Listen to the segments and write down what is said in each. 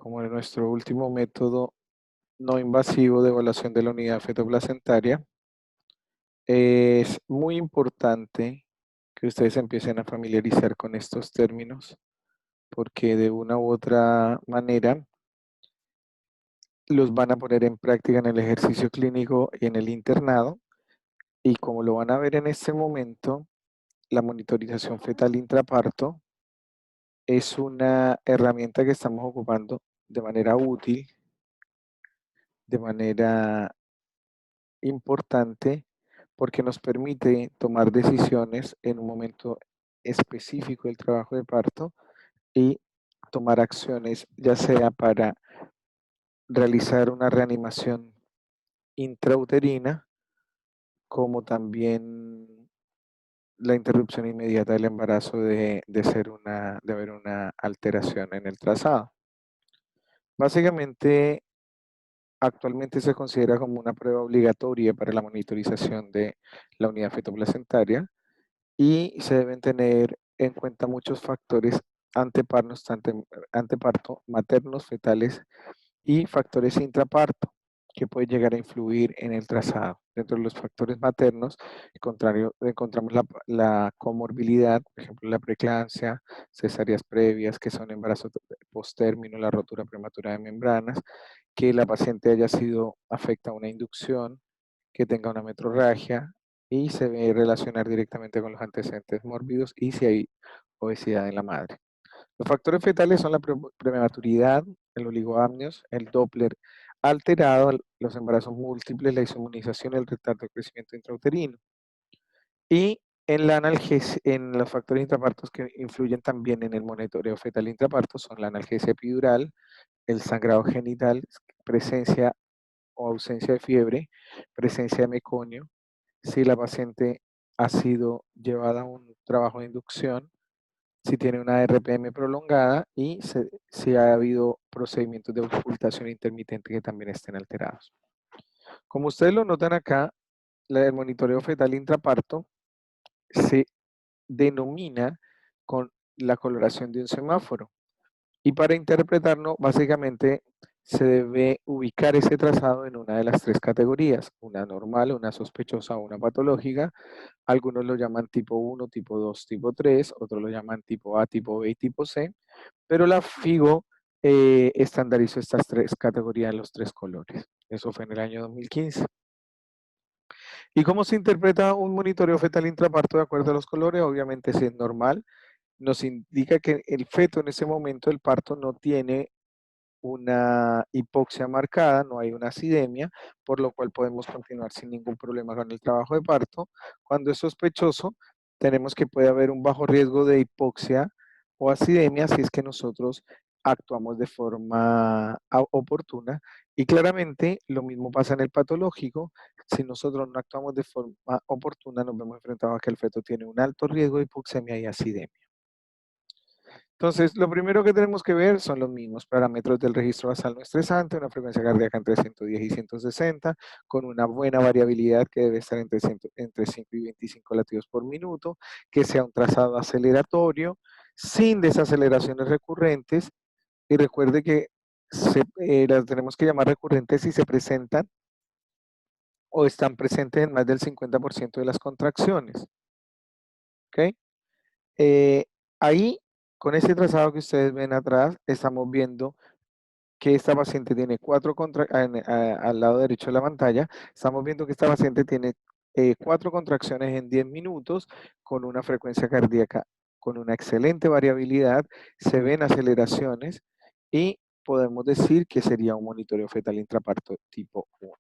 como en nuestro último método no invasivo de evaluación de la unidad fetoplacentaria, es muy importante que ustedes empiecen a familiarizar con estos términos, porque de una u otra manera los van a poner en práctica en el ejercicio clínico y en el internado, y como lo van a ver en este momento, la monitorización fetal intraparto es una herramienta que estamos ocupando de manera útil, de manera importante, porque nos permite tomar decisiones en un momento específico del trabajo de parto y tomar acciones, ya sea para realizar una reanimación intrauterina, como también la interrupción inmediata del embarazo de haber una alteración en el trazado. Básicamente, actualmente se considera como una prueba obligatoria para la monitorización de la unidad fetoplacentaria y se deben tener en cuenta muchos factores anteparto, maternos, fetales y factores intraparto que pueden llegar a influir en el trazado. Dentro de los factores maternos encontramos la comorbilidad, por ejemplo, la preeclampsia, cesáreas previas, que son embarazos post-término, la rotura prematura de membranas, que la paciente haya sido afecta a una inducción, que tenga una metrorragia y se ve relacionar directamente con los antecedentes mórbidos y si hay obesidad en la madre. Los factores fetales son la prematuridad, el oligoamnios, el Doppler alterado, los embarazos múltiples, la inmunización, el retardo de crecimiento intrauterino. Y en los factores intrapartos que influyen también en el monitoreo fetal intraparto son la analgesia epidural, el sangrado genital, presencia o ausencia de fiebre, presencia de meconio, si la paciente ha sido llevada a un trabajo de inducción, si tiene una RPM prolongada y si ha habido procedimientos de ocultación intermitente que también estén alterados. Como ustedes lo notan acá, el monitoreo fetal intraparto se denomina con la coloración de un semáforo. Y para interpretarlo, básicamente se debe ubicar ese trazado en una de las tres categorías, una normal, una sospechosa o una patológica. Algunos lo llaman tipo 1, tipo 2, tipo 3, otros lo llaman tipo A, tipo B y tipo C, pero la FIGO estandarizó estas tres categorías en los tres colores. Eso fue en el año 2015. ¿Y cómo se interpreta un monitoreo fetal intraparto de acuerdo a los colores? Obviamente, si es normal, nos indica que el feto en ese momento del parto no tiene una hipoxia marcada, no hay una acidemia, por lo cual podemos continuar sin ningún problema con el trabajo de parto. Cuando es sospechoso, tenemos que puede haber un bajo riesgo de hipoxia o acidemia si es que nosotros actuamos de forma oportuna. Y claramente lo mismo pasa en el patológico. Si nosotros no actuamos de forma oportuna, nos vemos enfrentados a que el feto tiene un alto riesgo de hipoxemia y acidemia. Entonces, lo primero que tenemos que ver son los mismos parámetros del registro basal no estresante, una frecuencia cardíaca entre 110 y 160, con una buena variabilidad que debe estar entre 5 y 25 latidos por minuto, que sea un trazado aceleratorio, sin desaceleraciones recurrentes, y recuerde que las tenemos que llamar recurrentes si se presentan o están presentes en más del 50% de las contracciones. ¿Ok? Ahí, con ese trazado que ustedes ven atrás, estamos viendo que esta paciente tiene al lado derecho de la pantalla, estamos viendo que esta paciente tiene 4 contracciones en 10 minutos con una frecuencia cardíaca con una excelente variabilidad, se ven aceleraciones y podemos decir que sería un monitoreo fetal intraparto tipo 1.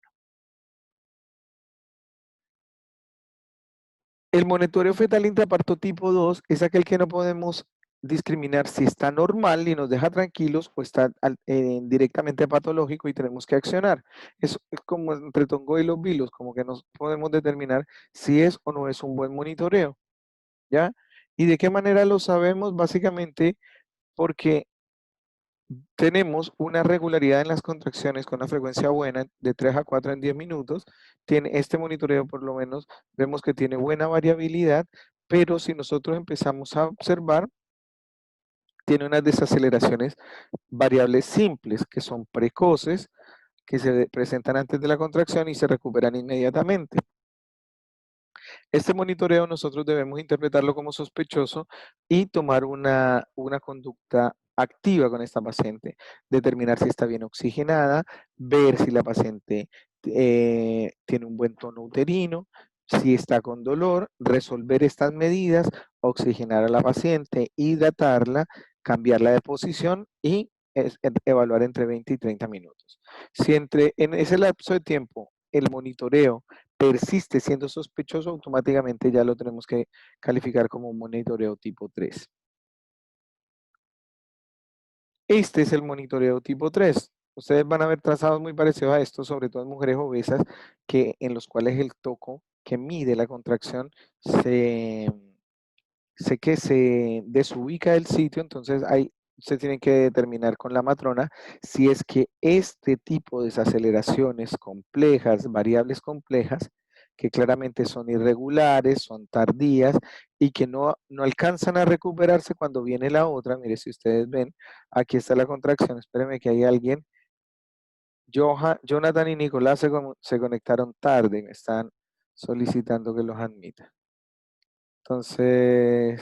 El monitoreo fetal intraparto tipo 2 es aquel que no podemos discriminar si está normal y nos deja tranquilos o está directamente patológico y tenemos que accionar. Es como entre Tongo y los vilos, como que no podemos determinar si es o no es un buen monitoreo, ¿ya? ¿Y de qué manera lo sabemos? Básicamente porque tenemos una regularidad en las contracciones con una frecuencia buena de 3 a 4 en 10 minutos. Tiene este monitoreo por lo menos, vemos que tiene buena variabilidad, pero si nosotros empezamos a observar, tiene unas desaceleraciones variables simples, que son precoces, que se presentan antes de la contracción y se recuperan inmediatamente. Este monitoreo nosotros debemos interpretarlo como sospechoso y tomar una conducta activa con esta paciente, determinar si está bien oxigenada, ver si la paciente tiene un buen tono uterino, si está con dolor, resolver estas medidas, oxigenar a la paciente, hidratarla, cambiarla de posición y evaluar entre 20 y 30 minutos. Si en ese lapso de tiempo el monitoreo persiste siendo sospechoso, automáticamente ya lo tenemos que calificar como un monitoreo tipo 3. Este es el monitoreo tipo 3. Ustedes van a ver trazados muy parecidos a estos, sobre todo en mujeres obesas, en los cuales el toco que mide la contracción se desubica del sitio, entonces ahí se tiene que determinar con la matrona si es que este tipo de desaceleraciones complejas, variables complejas, que claramente son irregulares, son tardías y que no alcanzan a recuperarse cuando viene la otra. Mire, si ustedes ven, aquí está la contracción, espérenme que hay alguien. Jonathan y Nicolás se conectaron tarde y me están solicitando que los admita. Entonces,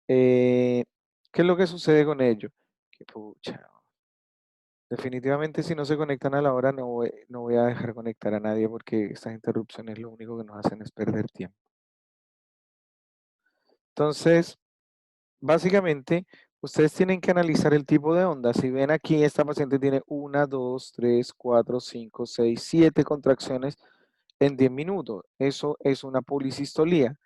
¿qué es lo que sucede con ello? Que pucha, definitivamente si no se conectan a la hora no voy a dejar conectar a nadie porque estas interrupciones lo único que nos hacen es perder tiempo. Entonces, básicamente, ustedes tienen que analizar el tipo de onda. Si ven aquí, esta paciente tiene 1, 2, 3, 4, 5, 6, 7 contracciones en 10 minutos. Eso es una polisistolía.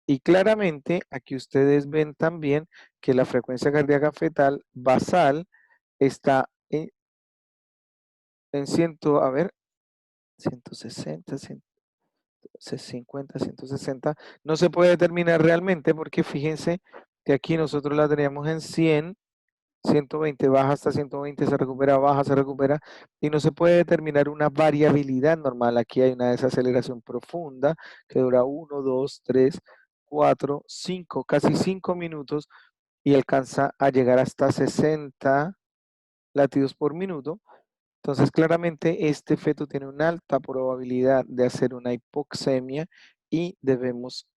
Y claramente aquí ustedes ven también que la frecuencia cardíaca fetal basal está en 160, 150, 160. No se puede determinar realmente porque fíjense que aquí nosotros la teníamos en 100, 120, baja hasta 120, se recupera, baja, se recupera, y no se puede determinar una variabilidad normal. Aquí hay una desaceleración profunda que dura 1, 2, 3, 4, 5, casi 5 minutos y alcanza a llegar hasta 60 latidos por minuto. Entonces, claramente este feto tiene una alta probabilidad de hacer una hipoxemia y debemos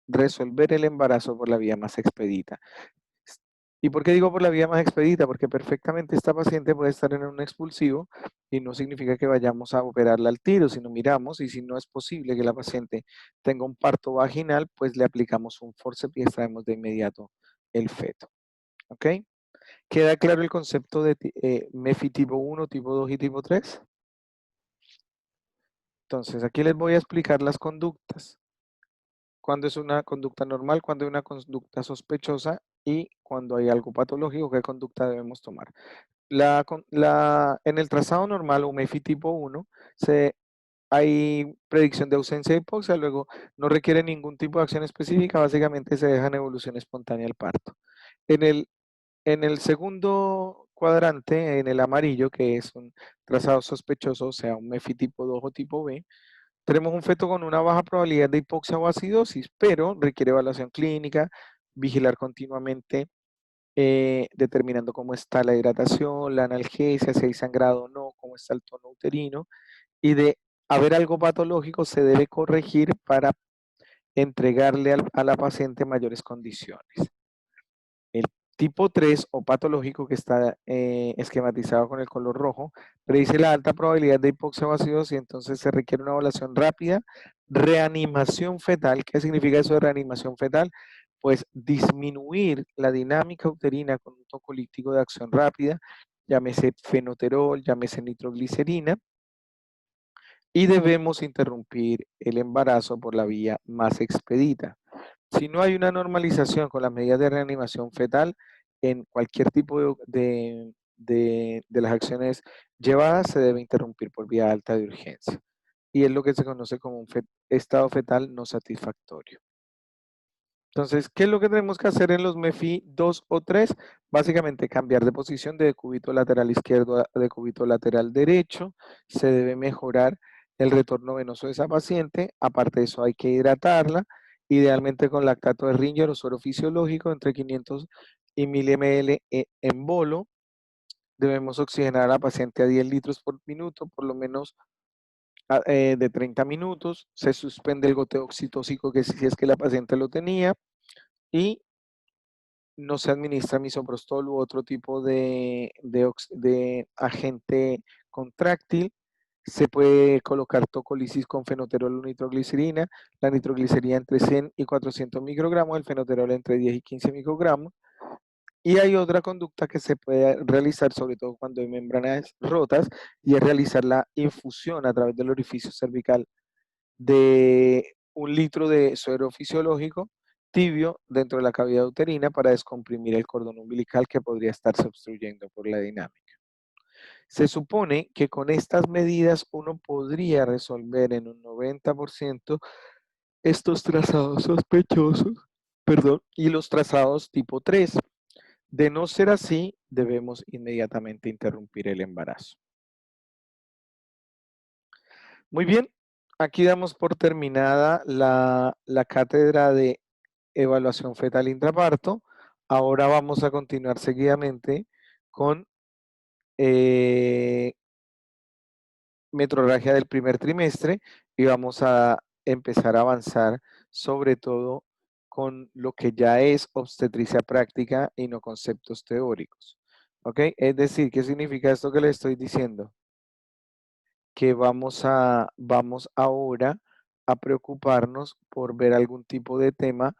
resolver el embarazo por la vía más expedita. ¿Y por qué digo por la vía más expedita? Porque perfectamente esta paciente puede estar en un expulsivo y no significa que vayamos a operarla al tiro, sino miramos y si no es posible que la paciente tenga un parto vaginal, pues le aplicamos un forceps y extraemos de inmediato el feto. ¿Ok? ¿Queda claro el concepto de MEFI tipo 1, tipo 2 y tipo 3? Entonces, aquí les voy a explicar las conductas. Cuando es una conducta normal, cuando hay una conducta sospechosa y cuando hay algo patológico, qué conducta debemos tomar. En el trazado normal o MEFI tipo 1, hay predicción de ausencia de hipoxia, luego no requiere ningún tipo de acción específica, básicamente se deja en evolución espontánea el parto. En el segundo cuadrante, en el amarillo, que es un trazado sospechoso, o sea, un MEFI tipo 2 o tipo B, tenemos un feto con una baja probabilidad de hipoxia o acidosis, pero requiere evaluación clínica, vigilar continuamente, determinando cómo está la hidratación, la analgesia, si hay sangrado o no, cómo está el tono uterino, y de haber algo patológico se debe corregir para entregarle a la paciente mayores condiciones. El tipo 3 o patológico que está esquematizado con el color rojo predice la alta probabilidad de hipoxia o acidosis y entonces se requiere una evaluación rápida, reanimación fetal. ¿Qué significa eso de reanimación fetal? Pues disminuir la dinámica uterina con un tocolítico de acción rápida, llámese fenoterol, llámese nitroglicerina, y debemos interrumpir el embarazo por la vía más expedita. Si no hay una normalización con las medidas de reanimación fetal, en cualquier tipo de las acciones llevadas se debe interrumpir por vía alta de urgencia. Y es lo que se conoce como un estado fetal no satisfactorio. Entonces, ¿qué es lo que tenemos que hacer en los MEFI 2 o 3? Básicamente cambiar de posición de decúbito lateral izquierdo a decúbito lateral derecho. Se debe mejorar el retorno venoso de esa paciente. Aparte de eso, hay que hidratarla idealmente con lactato de Ringer o suero fisiológico entre 500 y 1000 ml en bolo. Debemos oxigenar a la paciente a 10 litros por minuto, por lo menos de 30 minutos. Se suspende el goteo oxitóxico que si es que la paciente lo tenía y no se administra misoprostol u otro tipo de agente contráctil. Se puede colocar tocolisis con fenoterol o nitroglicerina, la nitroglicerina entre 100 y 400 microgramos, el fenoterol entre 10 y 15 microgramos. Y hay otra conducta que se puede realizar, sobre todo cuando hay membranas rotas, y es realizar la infusión a través del orificio cervical de 1 litro de suero fisiológico tibio dentro de la cavidad uterina para descomprimir el cordón umbilical que podría estarse obstruyendo por la dinámica. Se supone que con estas medidas uno podría resolver en un 90% estos trazados sospechosos, perdón, y los trazados tipo 3. De no ser así, debemos inmediatamente interrumpir el embarazo. Muy bien, aquí damos por terminada la cátedra de evaluación fetal intraparto. Ahora vamos a continuar seguidamente con metrorragia del primer trimestre y vamos a empezar a avanzar sobre todo con lo que ya es obstetricia práctica y no conceptos teóricos. ¿Ok? Es decir, ¿qué significa esto que le estoy diciendo? Que vamos ahora a preocuparnos por ver algún tipo de tema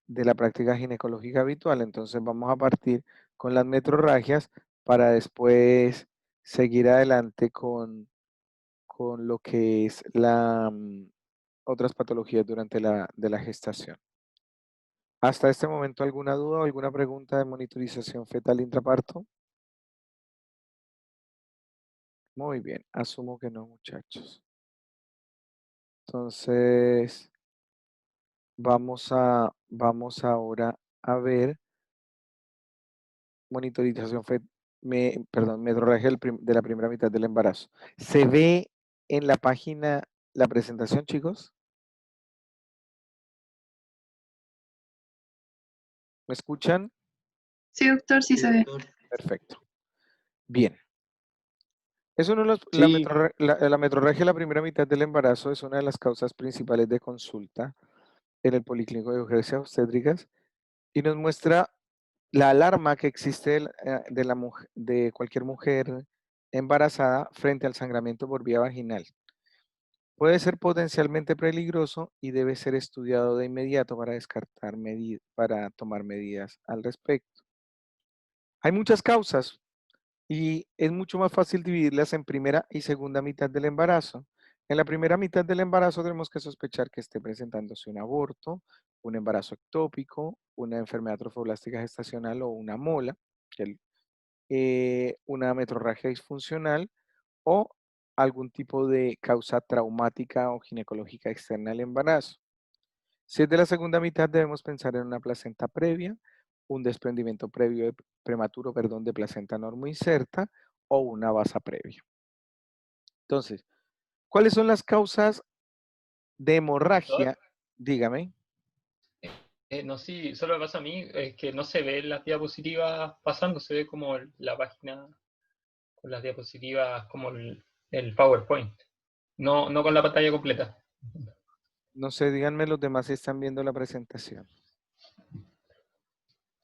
de la práctica ginecológica habitual. Entonces vamos a partir con las metrorragias para después seguir adelante con lo que es otras patologías durante la gestación. Hasta este momento, ¿alguna duda o alguna pregunta de monitorización fetal intraparto? Muy bien, asumo que no, muchachos. Entonces, vamos ahora a ver monitorización perdón, metrorragia de la primera mitad del embarazo. ¿Se ve en la página la presentación, chicos? ¿Me escuchan? Sí, doctor, sí Sí, se ve. doctor. Perfecto. Bien. Es uno de Sí, la metrorragia de la primera mitad del embarazo es una de las causas principales de consulta en el Policlínico de Urgencias Obstétricas y nos muestra la alarma que existe de cualquier mujer embarazada frente al sangramiento por vía vaginal. Puede ser potencialmente peligroso y debe ser estudiado de inmediato para para tomar medidas al respecto. Hay muchas causas y es mucho más fácil dividirlas en primera y segunda mitad del embarazo. En la primera mitad del embarazo tenemos que sospechar que esté presentándose un aborto, un embarazo ectópico, una enfermedad trofoblástica gestacional o una mola, una metrorragia disfuncional o algún tipo de causa traumática o ginecológica externa al embarazo. Si es de la segunda mitad, debemos pensar en una placenta previa, un desprendimiento prematuro, de placenta normoinserta o una basa previa. Entonces, ¿cuáles son las causas de hemorragia? Dígame. no, sí, solo me pasa a mí, es que no se ve las diapositivas pasando, se ve como la página con las diapositivas como el PowerPoint, no con la pantalla completa. No sé, díganme los demás si están viendo la presentación.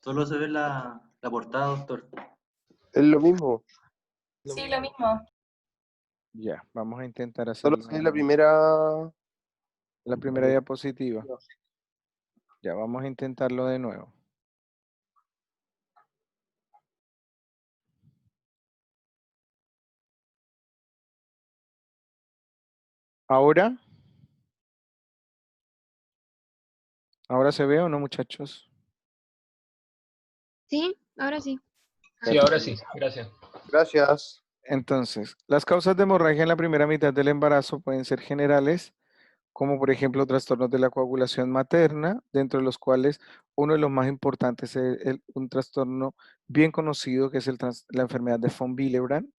Solo se ve la portada, doctor. Es lo mismo. Sí, lo mismo. Ya, vamos a intentar Solo hacerlo se de ve la nuevo. primera. La primera diapositiva. Ya, vamos a intentarlo de nuevo. Ahora. ¿Ahora se ve o no, muchachos? Sí, ahora sí. Sí, ahora sí, gracias. Gracias. Entonces, las causas de hemorragia en la primera mitad del embarazo pueden ser generales, como por ejemplo trastornos de la coagulación materna, dentro de los cuales uno de los más importantes es un trastorno bien conocido que es la enfermedad de von Willebrand,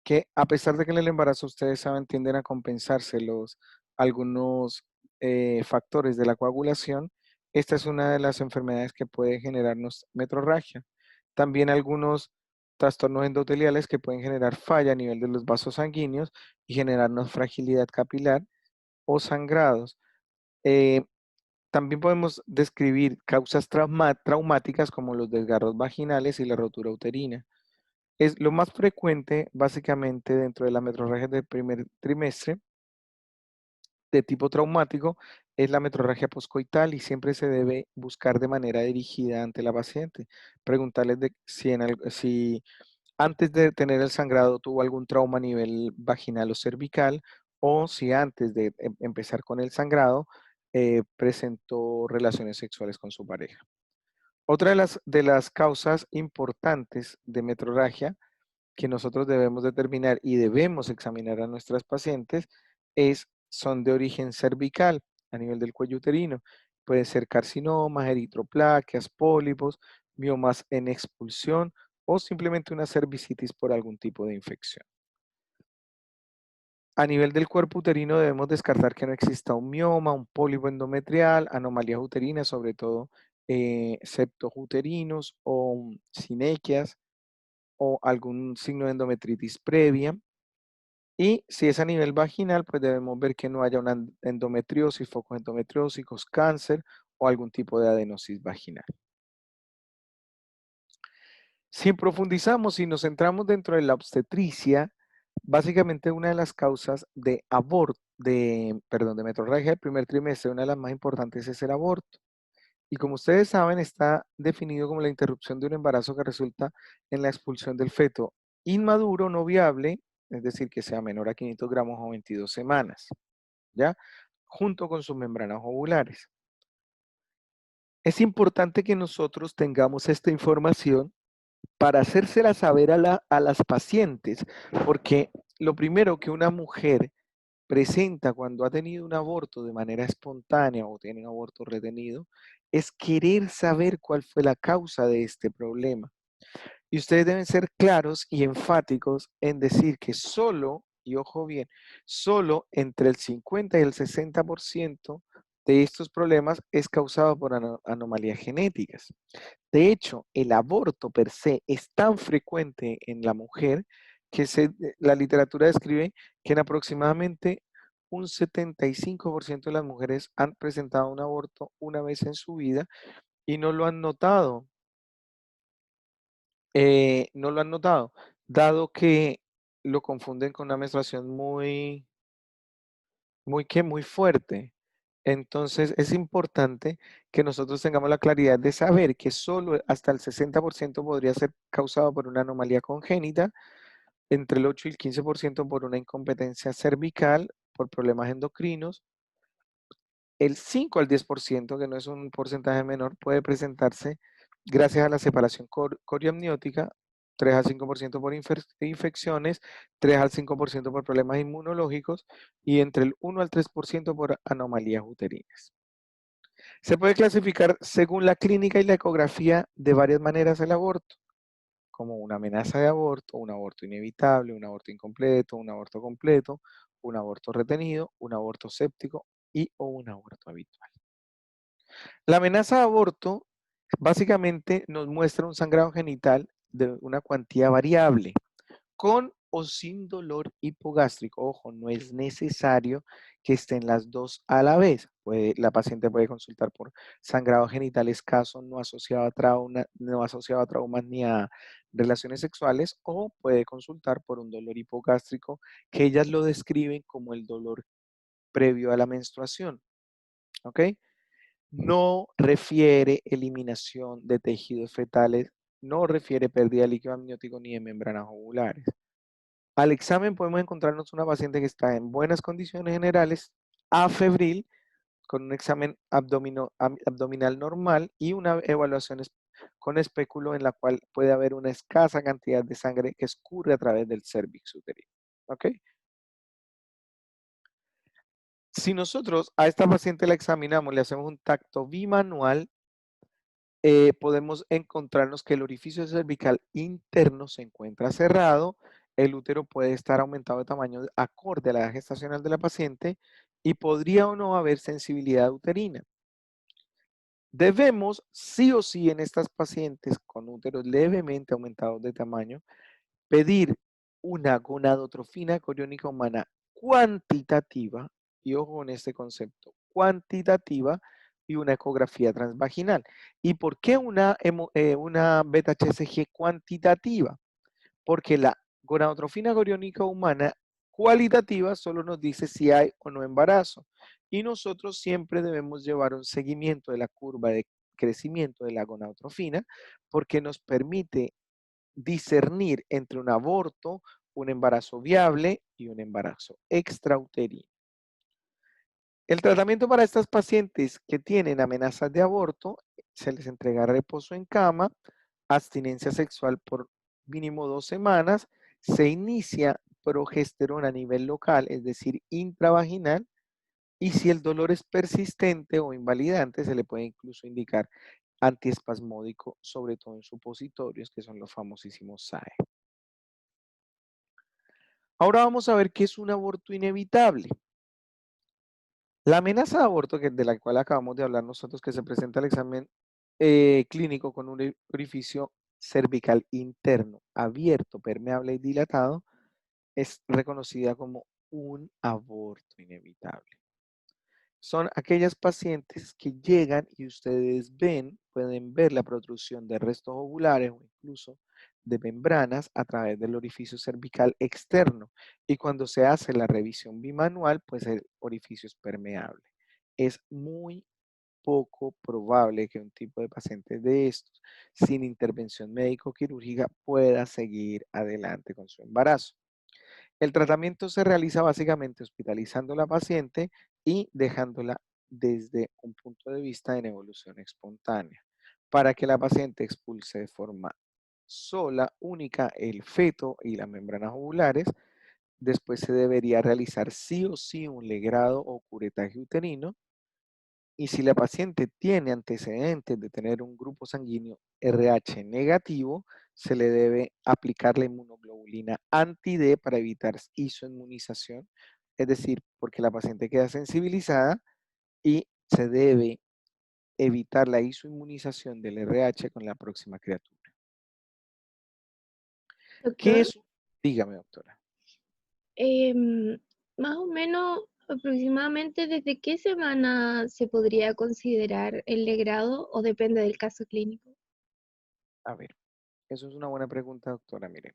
que a pesar de que en el embarazo ustedes saben tienden a compensarse algunos factores de la coagulación, esta es una de las enfermedades que puede generarnos metrorragia. También algunos trastornos endoteliales que pueden generar falla a nivel de los vasos sanguíneos y generarnos fragilidad capilar o sangrados. También podemos describir causas traumáticas como los desgarros vaginales y la rotura uterina. Es lo más frecuente, básicamente, dentro de la metrorragia del primer trimestre de tipo traumático es la metrorragia poscoital y siempre se debe buscar de manera dirigida ante la paciente. Preguntarles si antes de tener el sangrado tuvo algún trauma a nivel vaginal o cervical o si antes de empezar con el sangrado presentó relaciones sexuales con su pareja. Otra de las causas importantes de metrorragia que nosotros debemos determinar y debemos examinar a nuestras pacientes son de origen cervical a nivel del cuello uterino. Pueden ser carcinomas, eritroplaquias, pólipos, miomas en expulsión o simplemente una cervicitis por algún tipo de infección. A nivel del cuerpo uterino debemos descartar que no exista un mioma, un pólipo endometrial, anomalías uterinas, sobre todo septos uterinos o sinequias o algún signo de endometritis previa. Y si es a nivel vaginal, pues debemos ver que no haya una endometriosis, focos endometriósicos, cáncer o algún tipo de adenosis vaginal. Si profundizamos y nos centramos dentro de la obstetricia, básicamente una de las causas de metrorragia del primer trimestre, una de las más importantes es el aborto. Y como ustedes saben, está definido como la interrupción de un embarazo que resulta en la expulsión del feto inmaduro, no viable, es decir, que sea menor a 500 gramos o 22 semanas, ¿ya? Junto con sus membranas ovulares. Es importante que nosotros tengamos esta información para hacérsela saber a las pacientes, porque lo primero que una mujer presenta cuando ha tenido un aborto de manera espontánea o tiene un aborto retenido, es querer saber cuál fue la causa de este problema. Y ustedes deben ser claros y enfáticos en decir que solo, y ojo bien, solo entre el 50 y el 60% de estos problemas es causado por anomalías genéticas. De hecho, el aborto per se es tan frecuente en la mujer que la literatura describe que en aproximadamente un 75% de las mujeres han presentado un aborto una vez en su vida y no lo han notado. No lo han notado, dado que lo confunden con una menstruación muy fuerte. Entonces, es importante que nosotros tengamos la claridad de saber que solo hasta el 60% podría ser causado por una anomalía congénita, entre el 8 y el 15% por una incompetencia cervical, por problemas endocrinos. El 5 al 10%, que no es un porcentaje menor, puede presentarse gracias a la separación coriamniótica, 3 al 5% por infecciones, 3 al 5% por problemas inmunológicos y entre el 1 al 3% por anomalías uterinas. Se puede clasificar según la clínica y la ecografía de varias maneras el aborto, como una amenaza de aborto, un aborto inevitable, un aborto incompleto, un aborto completo, un aborto retenido, un aborto séptico o un aborto habitual. La amenaza de aborto básicamente nos muestra un sangrado genital de una cuantía variable, con o sin dolor hipogástrico. Ojo, no es necesario que estén las dos a la vez. La paciente puede consultar por sangrado genital escaso, no asociado a traumas ni a relaciones sexuales, o puede consultar por un dolor hipogástrico que ellas lo describen como el dolor previo a la menstruación. ¿Ok? No refiere eliminación de tejidos fetales, no refiere pérdida de líquido amniótico ni de membranas ovulares. Al examen podemos encontrarnos una paciente que está en buenas condiciones generales, afebril, con un examen abdominal normal y una evaluación con espéculo en la cual puede haber una escasa cantidad de sangre que escurre a través del cérvix uterino. ¿Ok? Si nosotros a esta paciente la examinamos, le hacemos un tacto bimanual, podemos encontrarnos que el orificio cervical interno se encuentra cerrado, el útero puede estar aumentado de tamaño acorde a la edad gestacional de la paciente y podría o no haber sensibilidad uterina. Debemos, sí o sí, en estas pacientes con úteros levemente aumentados de tamaño, pedir una gonadotrofina coriónica humana cuantitativa, y ojo con este concepto, cuantitativa, y una ecografía transvaginal. ¿Y por qué una beta-HCG cuantitativa? Porque la gonadotrofina coriónica humana cualitativa solo nos dice si hay o no embarazo. Y nosotros siempre debemos llevar un seguimiento de la curva de crecimiento de la gonadotrofina porque nos permite discernir entre un aborto, un embarazo viable y un embarazo extrauterino. El tratamiento para estas pacientes que tienen amenazas de aborto, se les entrega reposo en cama, abstinencia sexual por mínimo 2 semanas, se inicia progesterona a nivel local, es decir, intravaginal, y si el dolor es persistente o invalidante, se le puede incluso indicar antiespasmódico, sobre todo en supositorios, que son los famosísimos SAE. Ahora vamos a ver qué es un aborto inevitable. La amenaza de aborto, de la cual acabamos de hablar nosotros, que se presenta al examen clínico con un orificio cervical interno, abierto, permeable y dilatado, es reconocida como un aborto inevitable. Son aquellas pacientes que llegan y ustedes pueden ver la protrusión de restos ovulares o incluso de membranas a través del orificio cervical externo. Y cuando se hace la revisión bimanual, pues el orificio es permeable. Es muy poco probable que un tipo de paciente de estos, sin intervención médico-quirúrgica, pueda seguir adelante con su embarazo. El tratamiento se realiza básicamente hospitalizando a la paciente y dejándola desde un punto de vista en evolución espontánea, para que la paciente expulse de forma sola, única, el feto y las membranas ovulares. Después se debería realizar sí o sí un legrado o curetaje uterino. Y si la paciente tiene antecedentes de tener un grupo sanguíneo RH negativo, se le debe aplicar la inmunoglobulina anti-D para evitar isoinmunización, es decir, porque la paciente queda sensibilizada y se debe evitar la isoinmunización del RH con la próxima criatura. ¿Qué Doctor, es? Dígame, doctora. más o menos, aproximadamente, ¿desde qué semana se podría considerar el legrado o depende del caso clínico? A ver, eso es una buena pregunta, doctora. Miren,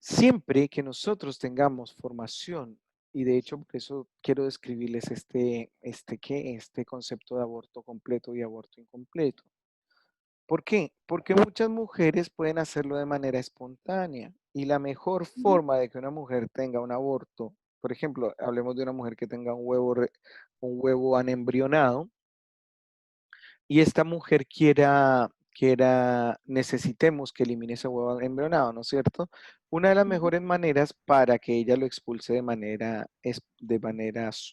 siempre que nosotros tengamos formación, y de hecho por eso quiero describirles este concepto de aborto completo y aborto incompleto. ¿Por qué? Porque muchas mujeres pueden hacerlo de manera espontánea y la mejor forma de que una mujer tenga un aborto, por ejemplo, hablemos de una mujer que tenga un huevo anembrionado, y esta mujer necesitemos que elimine ese huevo embrionado, ¿no es cierto? Una de las mejores maneras para que ella lo expulse de manera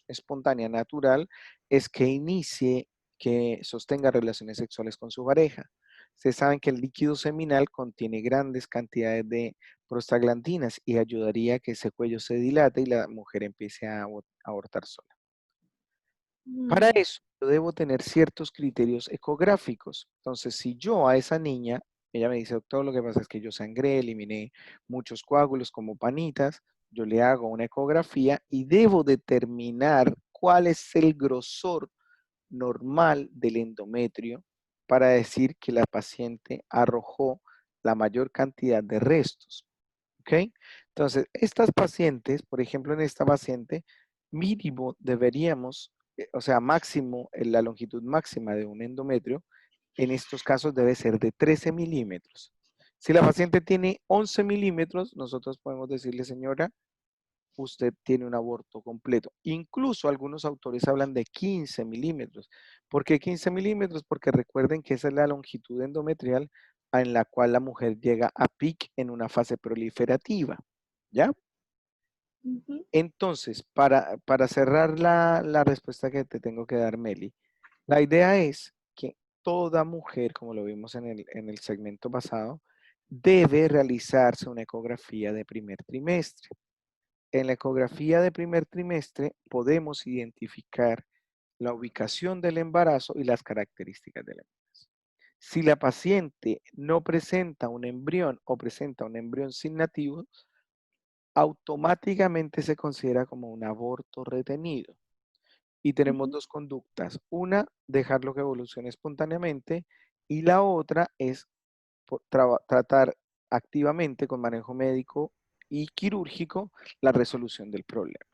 espontánea, natural, es que sostenga relaciones sexuales con su pareja. Ustedes saben que el líquido seminal contiene grandes cantidades de prostaglandinas y ayudaría a que ese cuello se dilate y la mujer empiece a abortar sola. Para eso, yo debo tener ciertos criterios ecográficos. Entonces, si yo a esa niña, ella me dice, doctor, lo que pasa es que yo sangré, eliminé muchos coágulos como panitas, yo le hago una ecografía y debo determinar cuál es el grosor normal del endometrio para decir que la paciente arrojó la mayor cantidad de restos. ¿Ok? Entonces, estas pacientes, por ejemplo, en esta paciente, mínimo deberíamos, o sea, máximo, la longitud máxima de un endometrio, en estos casos debe ser de 13 milímetros. Si la paciente tiene 11 milímetros, nosotros podemos decirle, señora, usted tiene un aborto completo. Incluso algunos autores hablan de 15 milímetros. ¿Por qué 15 milímetros? Porque recuerden que esa es la longitud endometrial en la cual la mujer llega a pic en una fase proliferativa. ¿Ya? Entonces, para cerrar la respuesta que te tengo que dar, Meli, la idea es que toda mujer, como lo vimos en el segmento pasado, debe realizarse una ecografía de primer trimestre. en la ecografía de primer trimestre podemos identificar la ubicación del embarazo y las características del embarazo. Si la paciente no presenta un embrión o presenta un embrión sin nativos, automáticamente se considera como un aborto retenido. Y tenemos dos conductas. Una, dejarlo que evolucione espontáneamente, y la otra es tratar activamente con manejo médico y quirúrgico la resolución del problema.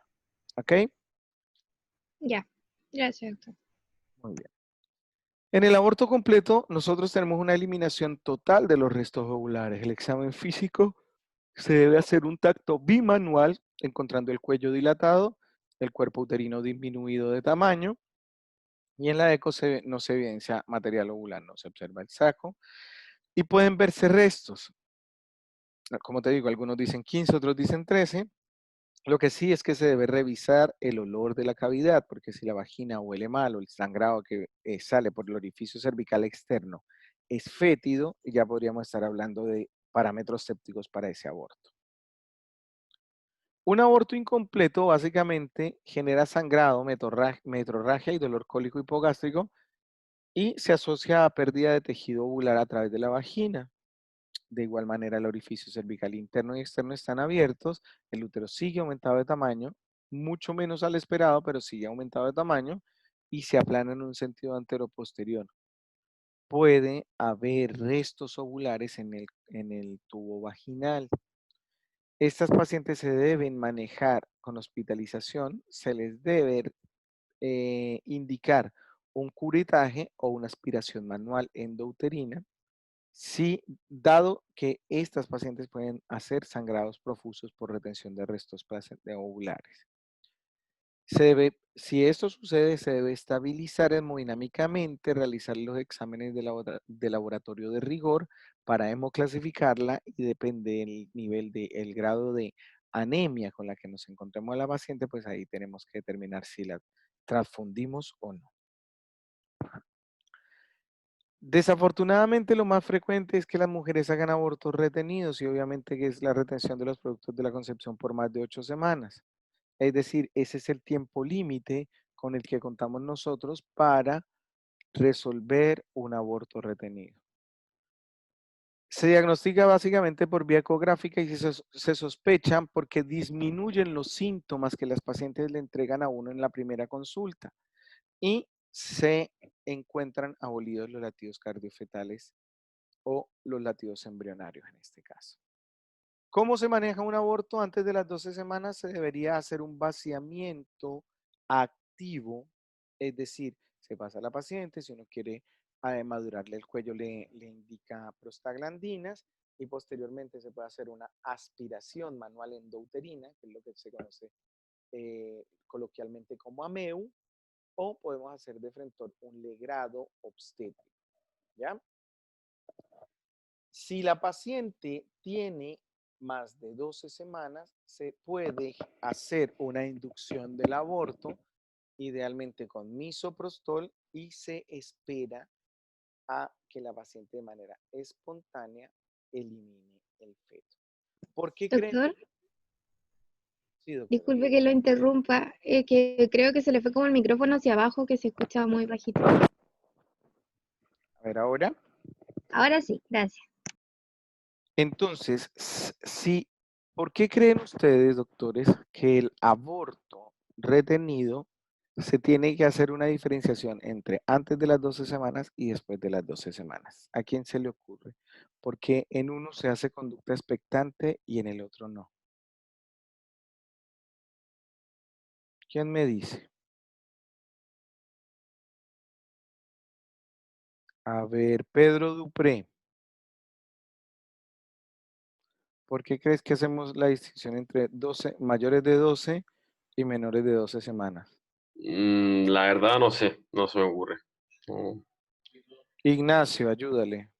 ¿Ok? Ya, gracias, doctor. Muy bien. En el aborto completo, nosotros tenemos una eliminación total de los restos ovulares. El examen físico se debe hacer un tacto bimanual, encontrando el cuello dilatado, el cuerpo uterino disminuido de tamaño, y en la eco no se evidencia material ovular, no se observa el saco, y pueden verse restos. Como te digo, algunos dicen 15, otros dicen 13. Lo que sí es que se debe revisar el olor de la cavidad, porque si la vagina huele mal o el sangrado que sale por el orificio cervical externo es fétido, ya podríamos estar hablando de parámetros sépticos para ese aborto. Un aborto incompleto básicamente genera sangrado, metrorragia y dolor cólico hipogástrico y se asocia a pérdida de tejido ovular a través de la vagina. De igual manera, el orificio cervical interno y externo están abiertos, el útero sigue aumentado de tamaño, mucho menos al esperado, pero sigue aumentado de tamaño y se aplana en un sentido anteroposterior. Puede haber restos ovulares en el tubo vaginal. Estas pacientes se deben manejar con hospitalización, se les debe indicar un curetaje o una aspiración manual endouterina, sí, dado que estas pacientes pueden hacer sangrados profusos por retención de restos ovulares. Si esto sucede, se debe estabilizar hemodinámicamente, realizar los exámenes de laboratorio de rigor para hemoclasificarla y depende del nivel el grado de anemia con la que nos encontremos a la paciente, pues ahí tenemos que determinar si la transfundimos o no. Desafortunadamente, lo más frecuente es que las mujeres hagan abortos retenidos y obviamente que es la retención de los productos de la concepción por más de 8 semanas. Es decir, ese es el tiempo límite con el que contamos nosotros para resolver un aborto retenido. Se diagnostica básicamente por vía ecográfica y se sospechan porque disminuyen los síntomas que las pacientes le entregan a uno en la primera consulta y se encuentran abolidos los latidos cardiofetales o los latidos embrionarios en este caso. ¿Cómo se maneja un aborto? Antes de las 12 semanas se debería hacer un vaciamiento activo, es decir, se pasa a la paciente, si uno quiere madurarle el cuello le indica prostaglandinas y posteriormente se puede hacer una aspiración manual endouterina, que es lo que se conoce coloquialmente como AMEU, o podemos hacer de frente un legrado obstétrico, ¿ya? Si la paciente tiene más de 12 semanas, se puede hacer una inducción del aborto, idealmente con misoprostol, y se espera a que la paciente de manera espontánea elimine el feto. ¿Por qué creen? Doctor, Sí, doctor. disculpe que lo interrumpa, que creo que se le fue como el micrófono hacia abajo, que se escuchaba muy bajito. A ver, ahora. Ahora sí, gracias. Entonces, ¿por qué creen ustedes, doctores, que el aborto retenido se tiene que hacer una diferenciación entre antes de las 12 semanas y después de las 12 semanas? ¿A quién se le ocurre? Porque en uno se hace conducta expectante y en el otro no. ¿Quién me dice? A ver, Pedro Dupré. ¿Por qué crees que hacemos la distinción entre mayores de 12 y menores de 12 semanas? La verdad no sé, no se me ocurre. No. Ignacio, ayúdale.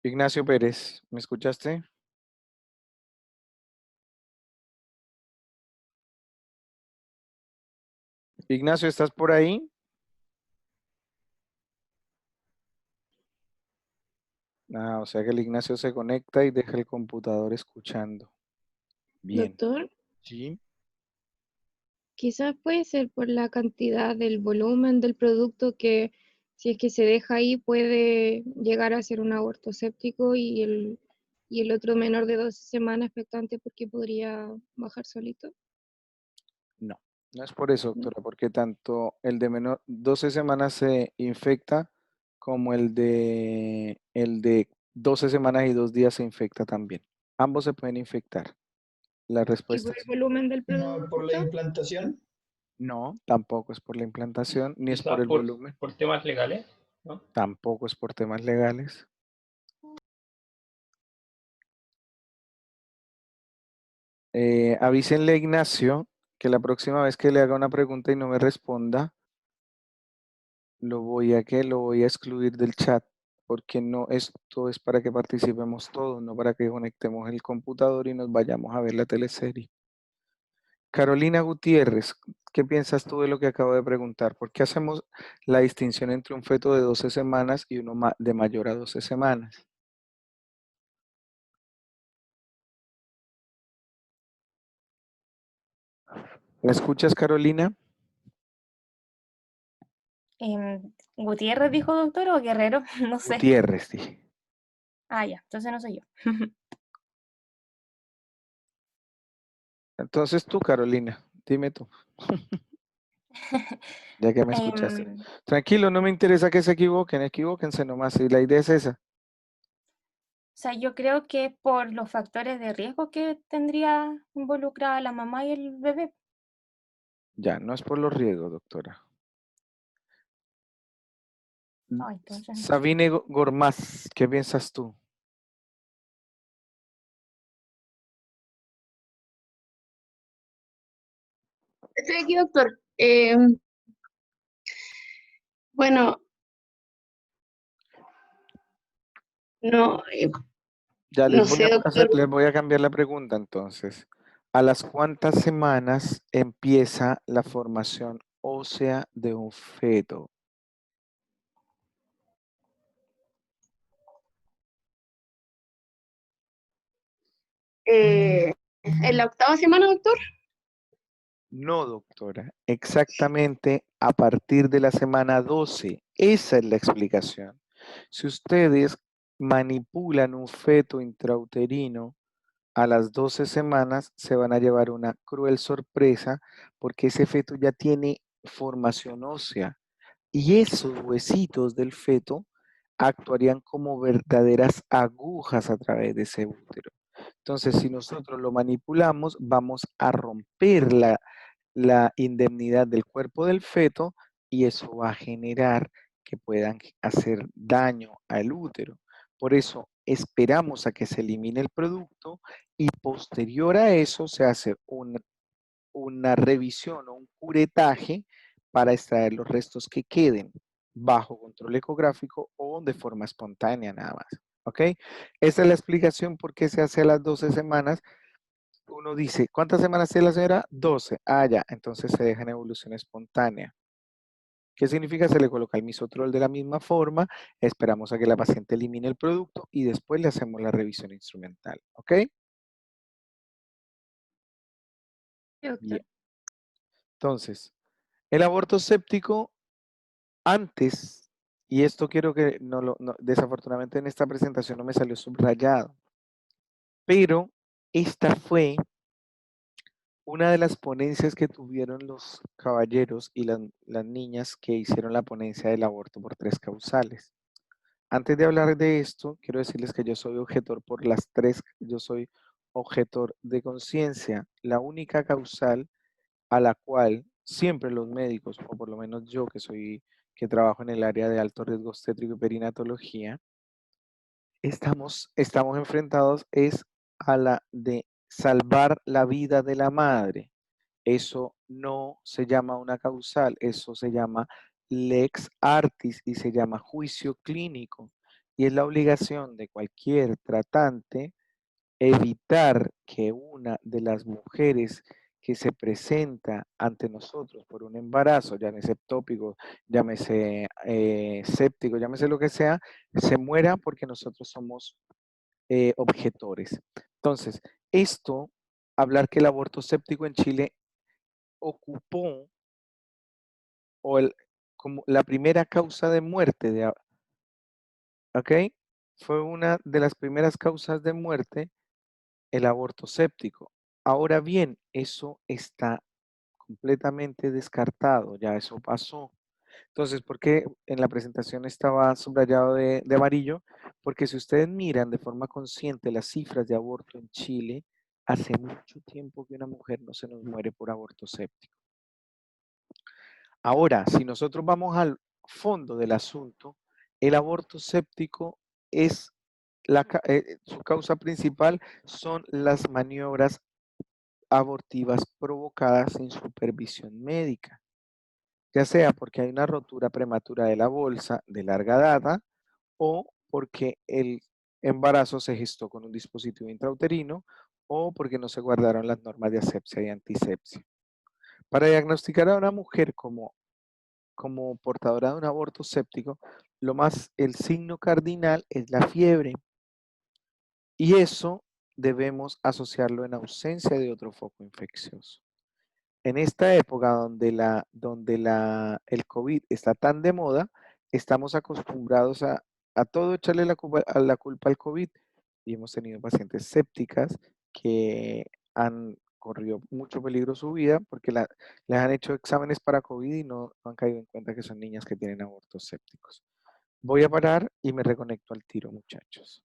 Ignacio Pérez, ¿me escuchaste? Ignacio, ¿estás por ahí? Ah, o sea que el Ignacio se conecta y deja el computador escuchando. Bien. Doctor, Sí. quizás puede ser por la cantidad del volumen del producto que si es que se deja ahí puede llegar a ser un aborto séptico y el otro menor de 12 semanas expectante porque podría bajar solito. No, no es por eso, doctora, porque tanto el de menor 12 semanas se infecta como el de 12 semanas y 2 días se infecta también. Ambos se pueden infectar. La ¿Y respuesta por el es volumen del No, por la producto? implantación. no, tampoco es por la implantación, ni es por Quizás el volumen, por temas legales, ¿no? tampoco es por temas legales. Avísenle a Ignacio que la próxima vez que le haga una pregunta y no me responda, lo voy a excluir del chat, porque no, esto es para que participemos todos, no para que conectemos el computador y nos vayamos a ver la teleserie. Carolina Gutiérrez, ¿qué piensas tú de lo que acabo de preguntar? ¿Por qué hacemos la distinción entre un feto de 12 semanas y uno de mayor a 12 semanas? ¿Me escuchas, Carolina? ¿Gutiérrez dijo doctor o Guerrero? No sé. Gutiérrez, dije. Ah, ya, entonces no soy yo. Entonces tú, Carolina, dime tú. Ya que me escuchaste. Em, Tranquilo, no me interesa que se equivoquen, equivóquense nomás, y la idea es esa. O sea, yo creo que es por los factores de riesgo que tendría involucrada la mamá y el bebé. Ya, no es por los riesgos, doctora. No, entonces no sé. Sabine Gormaz, ¿qué piensas tú? Estoy aquí, doctor. Bueno, no, Ya no sé, doctor. les voy a cambiar la pregunta entonces. ¿A las cuántas semanas empieza la formación ósea de un feto? ¿En la 8ª semana, doctor? No, doctora, exactamente a partir de la semana 12. Esa es la explicación. Si ustedes manipulan un feto intrauterino a las 12 semanas, se van a llevar una cruel sorpresa porque ese feto ya tiene formación ósea y esos huesitos del feto actuarían como verdaderas agujas a través de ese útero. Entonces, si nosotros lo manipulamos, vamos a romper la indemnidad del cuerpo del feto y eso va a generar que puedan hacer daño al útero. Por eso esperamos a que se elimine el producto y posterior a eso se hace una revisión o un curetaje para extraer los restos que queden bajo control ecográfico o de forma espontánea nada más. ¿Ok? Esa es la explicación por qué se hace a las 12 semanas. Uno dice, ¿cuántas semanas tiene la señora? 12. Ah, ya, entonces se deja en evolución espontánea. ¿Qué significa? Se le coloca el misoprostol de la misma forma, esperamos a que la paciente elimine el producto y después le hacemos la revisión instrumental. ¿Ok? Sí, doctor. Bien. Entonces, el aborto séptico antes, y esto quiero que desafortunadamente en esta presentación no me salió subrayado, pero esta fue una de las ponencias que tuvieron los caballeros y las niñas que hicieron la ponencia del aborto por 3 causales. Antes de hablar de esto, quiero decirles que yo soy objetor por las 3, yo soy objetor de conciencia. La única causal a la cual siempre los médicos, o por lo menos yo que trabajo en el área de alto riesgo obstétrico y perinatología, estamos enfrentados es a la de salvar la vida de la madre. Eso no se llama una causal, eso se llama lex artis y se llama juicio clínico. Y es la obligación de cualquier tratante evitar que una de las mujeres que se presenta ante nosotros por un embarazo, llámese ectópico, llámese séptico, llámese lo que sea, se muera porque nosotros somos objetores. Entonces, esto, hablar que el aborto séptico en Chile ocupó como la primera causa de muerte, ¿ok? Fue una de las primeras causas de muerte el aborto séptico. Ahora bien, eso está completamente descartado, ya eso pasó. Entonces, ¿por qué en la presentación estaba subrayado de amarillo? Porque si ustedes miran de forma consciente las cifras de aborto en Chile, hace mucho tiempo que una mujer no se nos muere por aborto séptico. Ahora, si nosotros vamos al fondo del asunto, el aborto séptico es su causa principal son las maniobras abortivas provocadas sin supervisión médica, ya sea porque hay una rotura prematura de la bolsa de larga data o porque el embarazo se gestó con un dispositivo intrauterino o porque no se guardaron las normas de asepsia y antisepsia. Para diagnosticar a una mujer como portadora de un aborto séptico, el signo cardinal es la fiebre. Y eso debemos asociarlo en ausencia de otro foco infeccioso. En esta época donde el COVID está tan de moda, estamos acostumbrados a todo echarle la culpa al COVID. Y hemos tenido pacientes sépticas que han corrido mucho peligro su vida porque les han hecho exámenes para COVID y no han caído en cuenta que son niñas que tienen abortos sépticos. Voy a parar y me reconecto al tiro, muchachos.